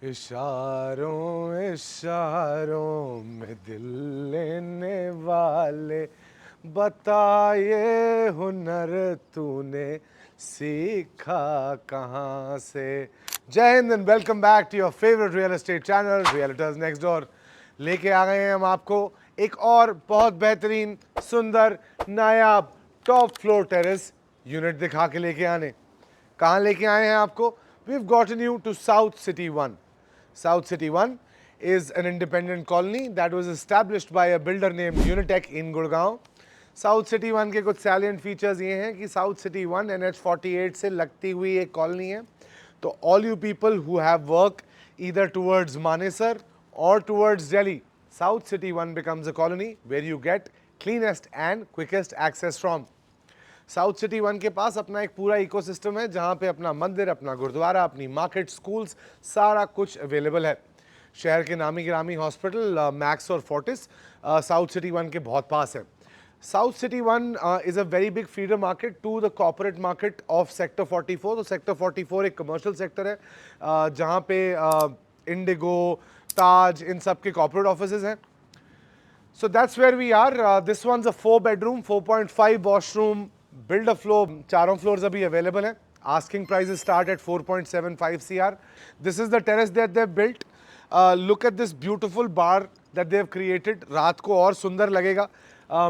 इशारों इशारों में दिल लेने वाले, बताए हुनर तूने सीखा कहाँ से। Jai Hind and welcome back to your favourite real estate channel Realtors Next Door. लेके आ गए हैं हम आपको एक और बहुत बेहतरीन, सुंदर, नायाब टॉप फ्लोर टेरेस यूनिट दिखा के लेके आने। कहाँ लेके आए हैं आपको? We've gotten you to South City 1. South City 1 is an independent colony that was established by a builder named Unitech in Gurgaon. South City 1 के कुछ salient features ये हैं कि South City 1 NH48 से लगती हुई एक colony है। तो all you people who have work either towards Manesar or towards Delhi, South City 1 becomes a colony where you get cleanest and quickest access from. South City 1 के पास अपना एक पूरा इकोसिस्टम है जहां पे अपना मंदिर, अपना गुरुद्वारा, अपनी मार्केट, स्कूल्स, सारा कुछ अवेलेबल है। शहर के नामी गिरामी हॉस्पिटल मैक्स और फोर्टिस साउथ सिटी 1 के बहुत पास है। South City 1 is a very big feeder market to the corporate market of sector 44। तो सेक्टर 44 एक कमर्शियल सेक्टर है जहां पे इंडिगो, ताज, इन सब के कॉर्पोरेट ऑफिसेज हैं। So that's where we are. This one's a 4-bedroom, 4.5 washroom, build a floor, चारों floors अभी available हैं. Asking prices start at 4.75 CR. This is the terrace that they've built. Look at this beautiful bar that they've created. रात को और सुंदर लगेगा.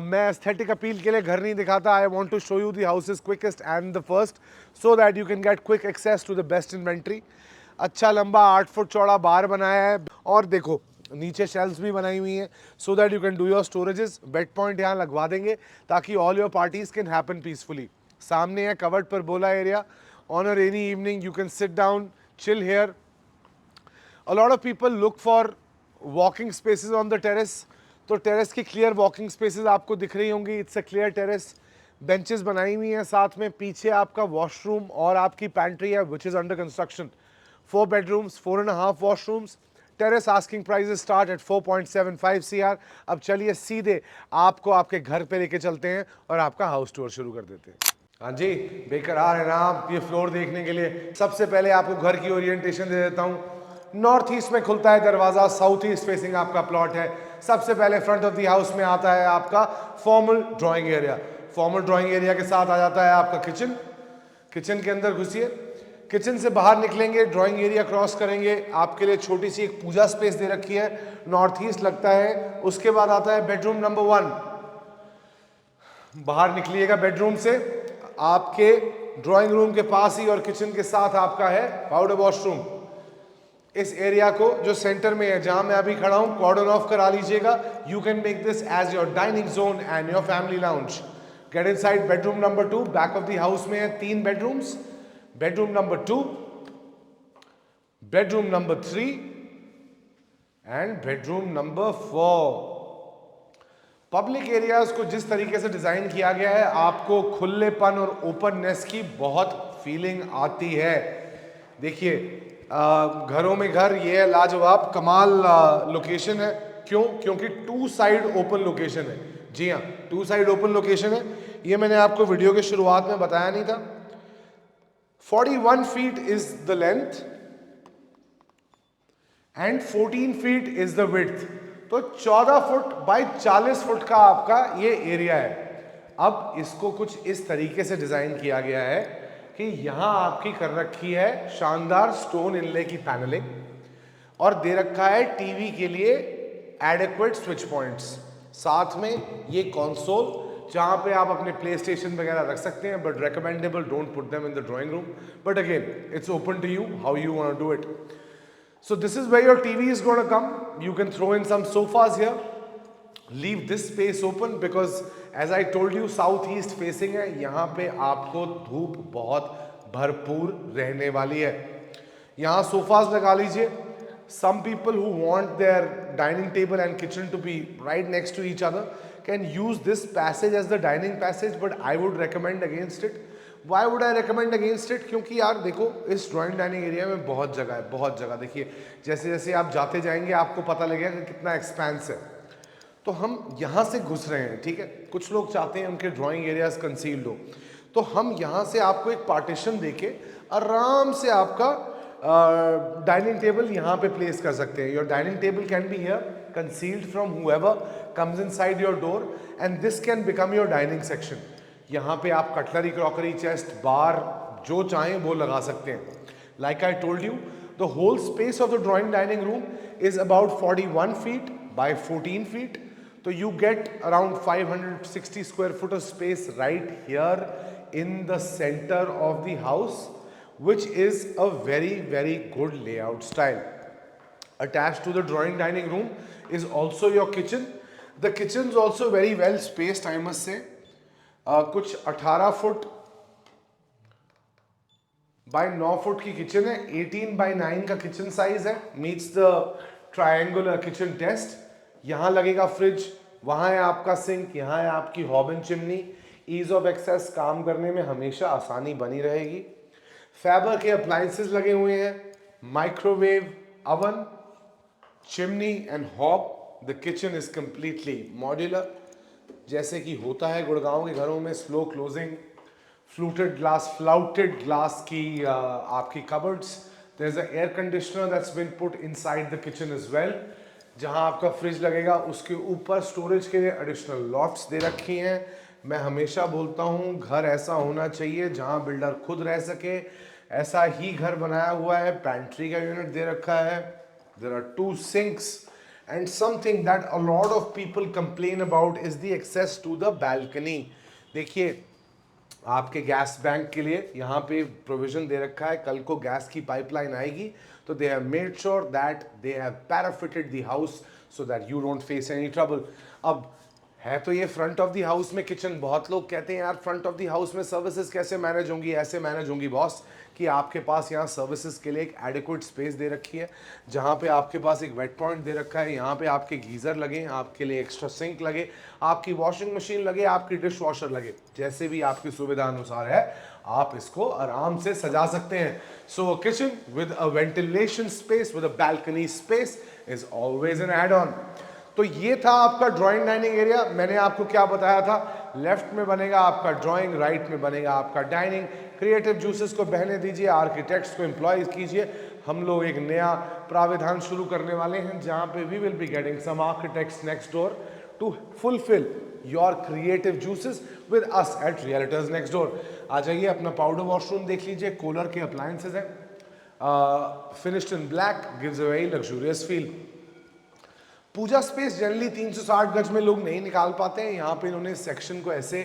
मैं aesthetic appeal के लिए घर नहीं दिखाता. I want to show you the houses quickest and the first so that you can get quick access to the best inventory. अच्छा लंबा 8 फुट चौड़ा बार बनाया है और देखो नीचे शेल्फ्स भी बनाई हुई हैं so that you can do your storages. Bed point यहाँ लगवा देंगे ताकि all your parties can happen peacefully. सामने है कवर्ड पर बोला area. On a rainy evening you can sit down, chill here. A lot of people look for walking spaces on the terrace. तो terrace की क्लियर वॉकिंग स्पेसेस आपको दिख रही होंगी। It's a clear terrace. Benches बनाई हुई हैं साथ में। पीछे आपका वॉशरूम और आपकी पैंट्री है which is under construction. 4 bedrooms, 4.5 washrooms. Terrace asking prices start at 4.75 CR। अब चलिए सीधे आपको आपके घर पे लेके चलते हैं और आपका हाउस टूर शुरू कर देते हैं। हाँ जी, बेकरार है ना आप ये फ्लोर देखने के लिए। सबसे पहले आपको घर की ओरिएंटेशन दे देता हूँ। नॉर्थ ईस्ट में खुलता है दरवाजा, साउथ ईस्ट फेसिंग आपका प्लॉट है। सबसे पहले फ्रंट ऑफ द हाउस में आता है आपका formal drawing area. Formal drawing area के साथ आ जाता है आपका किचन। किचन के अंदर घुसिए। किचन से बाहर निकलेंगे, ड्राइंग एरिया क्रॉस करेंगे, आपके लिए छोटी सी एक पूजा स्पेस दे रखी है, नॉर्थ ईस्ट लगता है। उसके बाद आता है बेडरूम नंबर 1। बाहर निकलिएगा बेडरूम से, आपके ड्राइंग रूम के पास ही और किचन के साथ आपका है पाउडर वॉशरूम। इस एरिया को जो सेंटर में है जहां मैं अभी खड़ा हूं, कॉर्डन ऑफ करा लीजिएगा। You can make this as your dining zone and your family lounge. Get inside bedroom number 2। Back of the house में है 3 bedrooms. Bedroom number 2, bedroom number 3 and bedroom number 4। Public areas को जिस तरीके से design किया गया है आपको खुलेपन और ओपननेस की बहुत फीलिंग आती है। देखिए घरों में घर, ये है लाजवाब कमाल लोकेशन है। क्यों? क्योंकि 2 साइड ओपन लोकेशन है। जी हाँ, 2 साइड ओपन लोकेशन है। ये मैंने आपको वीडियो के शुरुआत में बताया नहीं था। 41 feet is the length and 14 feet is the width। तो 14 फुट बाय 40 फुट का आपका ये एरिया है। अब इसको कुछ इस तरीके से डिजाइन किया गया है कि यहां आपकी कर रखी है शानदार स्टोन इनले की पैनलिंग और दे रखा है टीवी के लिए एडेक्वेट स्विच पॉइंट्स। साथ में ये कंसोल जहां पे आप अपने प्ले स्टेशन वगैरह रख सकते हैं, but recommendable don't put them in the drawing room, but again it's open to you how you want to do it. So this is where your TV is gonna come. You can throw in some sofas here, leave this space open because as I told you south east facing है। यहाँ पे आपको धूप बहुत भरपूर रहने वाली है। यहाँ सोफाज लगा लीजिए। Some people who want their dining table and kitchen to be right next to each other can use this passage as the dining passage, but I would recommend against it. Why would I recommend against it? क्योंकि यार देखो इस drawing dining area में बहुत जगह है, बहुत जगह। देखिए जैसे जैसे आप जाते जाएंगे आपको पता लगेगा कि कितना एक्सपेंस है। तो हम यहाँ से घुस रहे हैं, ठीक है। कुछ लोग चाहते हैं उनके ड्राइंग एरियाज कंसील्ड हो, तो हम यहाँ से आपको एक पार्टीशन देके आराम से आपका डाइनिंग टेबल यहाँ पे प्लेस कर सकते हैं. Your dining table can be here, concealed from whoever comes inside your door, and this can become your dining section. यहाँ पे आप कटलरी, क्रॉकरी, चेस्ट, बार जो चाहें वो लगा सकते हैं. Like I told you, the whole space of the drawing dining room is about 41 feet by 14 feet. So you get around 560 square foot of space right here in the center of the house, which is a very, very good layout style. Attached to the drawing dining room is also your kitchen. The kitchen is also very well spaced, I must say. कुछ 18 foot by 9 foot की kitchen है. 18 by 9 का kitchen size है. Meets the triangular kitchen test. यहाँ लगेगा fridge, वहाँ है आपका सिंक, यहाँ है आपकी hob and chimney. Ease of access, काम करने में हमेशा आसानी बनी रहेगी. फैबर के अप्लायंसेस लगे हुए हैं, microwave, oven, chimney and hob. The kitchen is completely modular, जैसे कि होता है गुड़गांव के घरों में. स्लो क्लोजिंग, फ्लाउटेड ग्लास की आपकी cupboards. There is a air conditioner that's been put inside the kitchen as well. जहां आपका फ्रिज लगेगा उसके ऊपर स्टोरेज के लिए एडिशनल लॉफ्ट्स दे रखी हैं. मैं हमेशा बोलता हूं घर ऐसा होना चाहिए जहां बिल्डर खुद रह सके. ऐसा ही घर बनाया हुआ है. पैंट्री का यूनिट दे रखा है. There are 2 sinks. And something that a lot of people complain about is the access to the balcony. देखिए, आपके गैस बैंक के लिए यहाँ पे प्रोविजन दे रखा है. कल को गैस की पाइपलाइन आएगी तो they have made sure that they have prefitted the house so that you don't face any trouble. अब है तो ये फ्रंट ऑफ द हाउस में किचन. बहुत लोग कहते हैं यार फ्रंट ऑफ द हाउस में सर्विसेज कैसे मैनेज होंगी. ऐसे मैनेज होंगी बॉस कि आपके पास यहाँ सर्विसेज के लिए एक एडिक्वेट स्पेस दे रखी है, जहाँ पे आपके पास एक वेट पॉइंट दे रखा है. यहाँ पे आपके गीज़र लगे, आपके लिए एक्स्ट्रा सिंक लगे, आपकी वॉशिंग मशीन लगे, आपकी डिश वॉशर लगे. जैसे भी आपकी सुविधा अनुसार है आप इसको आराम से सजा सकते हैं. So kitchen with a ventilation space with a balcony space is always an add on. तो ये था आपका ड्राइंग डाइनिंग एरिया. मैंने आपको क्या बताया था, लेफ्ट में बनेगा आपका ड्राइंग, राइट में बनेगा आपका डाइनिंग. क्रिएटिव जूसेस को बहने दीजिए, आर्किटेक्ट्स को एम्प्लॉय कीजिए. हम लोग एक नया प्राविधान शुरू करने वाले हैं जहां पे we will be getting some architects next door to fulfil your creative juices with us at Realtors Next Door. आ जाइए, अपना पाउडर वॉशरूम देख लीजिए. कोलर के अप्लायंसेज हैं, finished in black, gives a very luxurious feel. Puja space generally 360 गज में लोग नहीं निकाल पाते हैं. यहाँ पे इन्होंने सेक्शन को ऐसे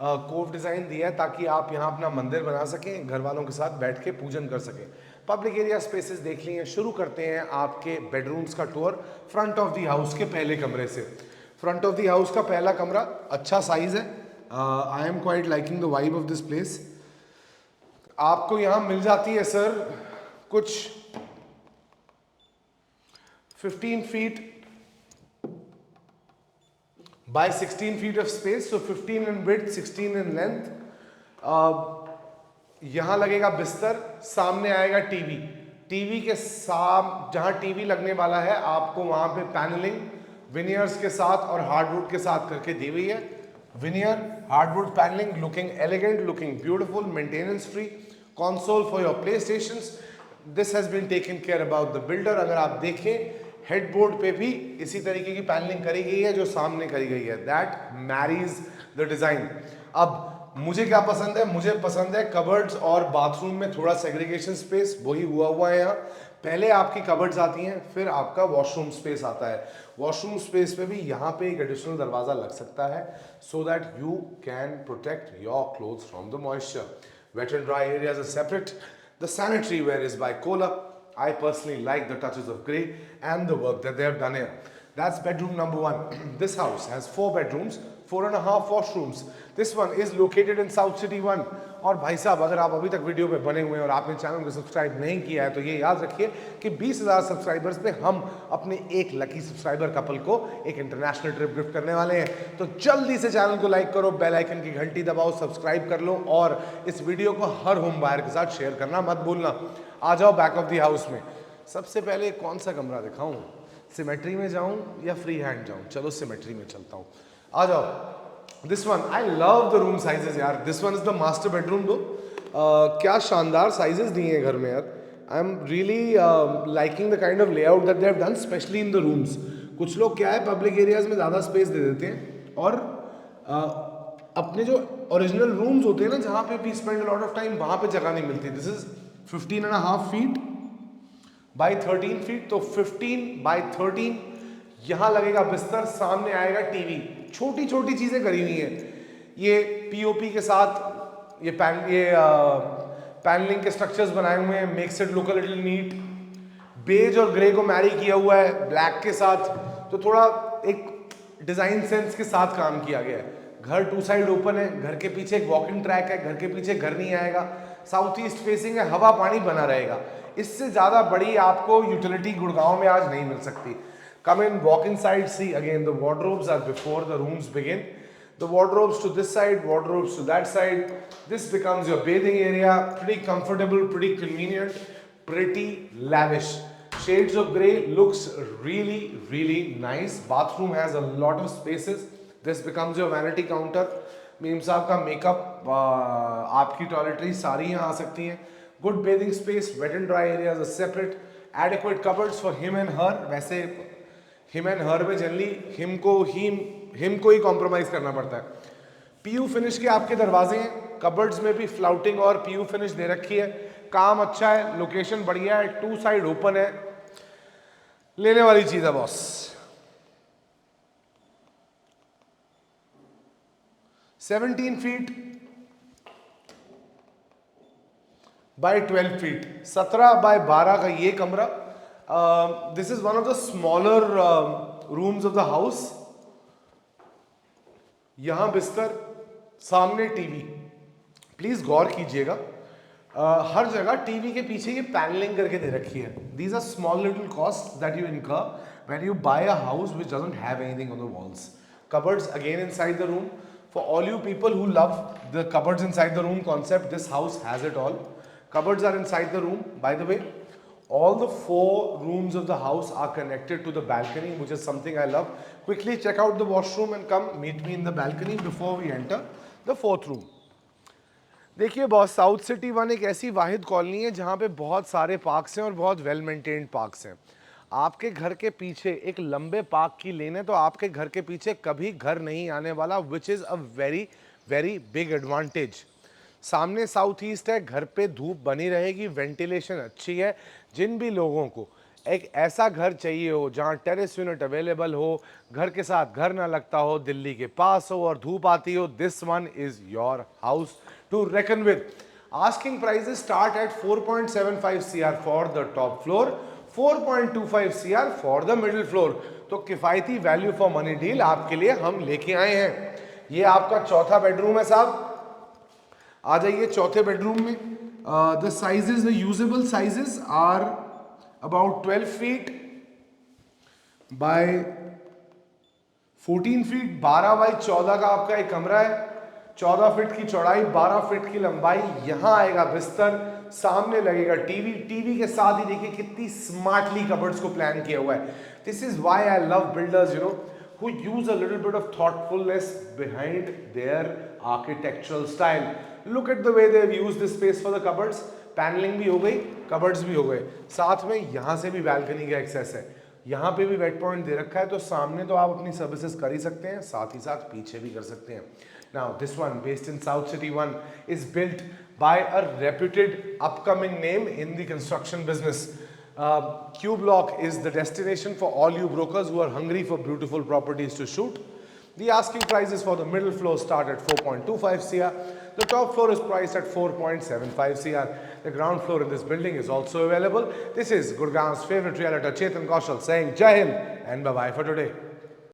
कोव डिज़ाइन दिया है ताकि आप यहाँ अपना मंदिर बना सकें, घर वालों के साथ बैठ के पूजन कर सकें. पब्लिक एरिया स्पेसेस देख लिए. शुरू करते हैं आपके बेडरूम्स का tour front of the house के पहले कमरे से. फ्रंट ऑफ द हाउस का पहला कमरा अच्छा साइज है. I am quite liking the vibe of this place. आपको यहाँ मिल जाती है सर कुछ 15 feet by 16 feet of space, so 15 in width, 16 in length. यहाँ लगेगा बिस्तर, सामने आएगा टीवी. टीवी के जहाँ टीवी लगने वाला है आपको वहाँ पे पैनलिंग विनियर्स के साथ और हार्डवुड के साथ करके दी हुई है. Veneer, hardwood panelling, looking elegant, looking beautiful, maintenance free. Console for your play stations. This has been taken care about the builder. अगर आप देखें हेडबोर्ड पे भी इसी तरीके की पैनलिंग करी गई है जो सामने करी गई है. That marries the design. अब मुझे क्या पसंद है, मुझे पसंद है कबर्ड्स और बाथरूम में थोड़ा सेग्रीगेशन स्पेस. वही हुआ है यहाँ. पहले आपकी कबर्ड्स आती हैं, फिर आपका वॉशरूम स्पेस आता है. वॉशरूम स्पेस पे भी यहाँ पे एक एडिशनल दरवाजा लग सकता है so that you can protect your clothes from the moisture. Wet and dry areas are separate. The sanitary ware is by Kohler. I personally like the touches of grey and the work that they have done here. That's bedroom number 1. This house has 4 bedrooms, 4.5 washrooms. This one is located in South City 1. और भाई साहब, अगर आप अभी तक video पे बने हुए हैं और आपने चैनल को सब्सक्राइब नहीं किया है तो ये याद रखिए कि 20,000 सब्सक्राइबर्स पे हम अपने एक लकी सब्सक्राइबर कपल को एक इंटरनेशनल ट्रिप गिफ्ट करने वाले हैं. तो जल्दी से चैनल को लाइक करो, बेल आइकन की घंटी दबाओ, सब्सक्राइब कर लो और इस वीडियो को हर होम बायर के साथ शेयर करना मत भूलना. आ जाओ बैक ऑफ द हाउस में. सबसे पहले कौन सा कमरा दिखाऊं, सिमेट्री में जाऊं या फ्री हैंड जाऊं? चलो सिमेट्री में चलता हूं. आ जाओ. This one, I love the room sizes यार. This one is the master bedroom. दो क्या शानदार साइजेस दिए हैं घर में यार. I'm really liking the kind of layout that they have done, especially in the rooms. कुछ लोग क्या है पब्लिक एरियाज में ज़्यादा स्पेस दे देते हैं और अपने जो ओरिजिनल रूम्स होते हैं ना जहाँ पे we spend lot of time वहाँ पे जगह नहीं मिलती. This is 15.5 feet by 13 feet. तो 15 बाई 13 यहाँ लगेगा बिस्तर, सामने आएगा टीवी. छोटी छोटी चीज़ें करी हुई हैं. ये पीओपी के साथ ये पैनलिंग के स्ट्रक्चर्स बनाए हुए हैं. Makes it look a little neat. Beige और ग्रे को मैरी किया हुआ है ब्लैक के साथ, तो थोड़ा एक डिज़ाइन सेंस के साथ काम किया गया है. घर 2 साइड ओपन है. घर के पीछे एक वॉकिंग ट्रैक है. घर के पीछे घर नहीं आएगा. साउथ ईस्ट फेसिंग है. हवा पानी बना रहेगा. इससे ज़्यादा बड़ी आपको यूटिलिटी गुड़गांव में आज नहीं मिल सकती. Come in, walk inside, see again the wardrobes are before the rooms begin. The wardrobes to this side, wardrobes to that side. This becomes your bathing area. Pretty comfortable, pretty convenient, pretty lavish. Shades of grey looks really, really nice. Bathroom has a lot of spaces. This becomes your vanity counter. Meme साहब का makeup, आपकी toiletry सारी यहाँ आ सकती हैं. Good bathing space, wet and dry areas are separate. Adequate cupboards for him and her. वैसे him and her में generally him को ही कॉम्प्रोमाइज करना पड़ता है. पीयू फिनिश के आपके दरवाजे हैं. कबर्ड्स में भी फ्लाउटिंग और पीयू फिनिश दे रखी है. काम अच्छा है, लोकेशन बढ़िया है, 2 साइड ओपन है. लेने वाली चीज है boss. 17 feet by 12 feet, 17 by 12 का ये कमरा. This is one of the smaller rooms of the house. यहां बिस्तर, सामने टीवी. प्लीज गौर कीजिएगा, हर जगह टीवी के पीछे ये पैनलिंग करके दे रखी है. These are small little cost that you incur when you buy a house which doesn't have anything on the walls. Cupboards again inside the room. For all you people who love the cupboards inside the room concept, this house has it all. Cupboards are inside the room. By the way, all the 4 rooms of the house are connected to the balcony, which is something I love. Quickly check out the washroom and come meet me in the balcony before we enter the 4th room. देखिए boss, south City 1 एक ऐसी वाहिद colony है जहाँ पे बहुत सारे parks हैं और बहुत वेल मेंटेन्ड पार्क्स हैं. आपके घर के पीछे एक लंबे पार्क की लेन है तो आपके घर के पीछे कभी घर नहीं आने वाला, which is a very very big advantage. सामने साउथ ईस्ट है, घर पे धूप बनी रहेगी, वेंटिलेशन अच्छी है. जिन भी लोगों को एक ऐसा घर चाहिए हो जहाँ टेरेस यूनिट अवेलेबल हो, घर के साथ घर ना लगता हो, दिल्ली के पास हो और धूप आती हो, this one is your house to reckon with. Asking prices start at 4.75 CR for the top floor, 4.25 CR for the middle floor. तो किफायती वैल्यू फॉर मनी डील आपके लिए हम लेके आए हैं. ये आपका चौथा बेडरूम है साहब. आ जाइए चौथे बेडरूम में. The sizes, the usable sizes are about 12 feet by 14 feet. 12 by 14 का आपका एक कमरा है. 14 फीट की चौड़ाई, 12 फीट की लंबाई. यहां आएगा बिस्तर, सामने लगेगा टीवी. टीवी के साथ ही देखिए कितनी स्मार्टली कबर्ड्स को प्लान किया हुआ है. This is why I love builders, you know, who use a little bit of thoughtfulness behind their architectural style. Look at the way they have used this space for the cupboards. Panelling भी हो गई, cupboards भी हो गए, साथ में यहाँ से भी बैल्कनी का एक्सेस है. यहाँ पे भी वेट पॉइंट दे रखा है, तो सामने तो आप अपनी सर्विसेज कर ही सकते हैं, साथ ही साथ पीछे भी कर सकते हैं. Now this one, based in South City 1, is built by a reputed upcoming name in the construction business. Q Block is the destination for all you brokers who are hungry for beautiful properties to shoot. The asking prices for the middle floor start at 4.25 CR. The top floor is priced at 4.75 CR. The ground floor in this building is also available. This is Gurgaon's favorite realtor Chetan Kaushal saying Jai Hind and bye-bye for today.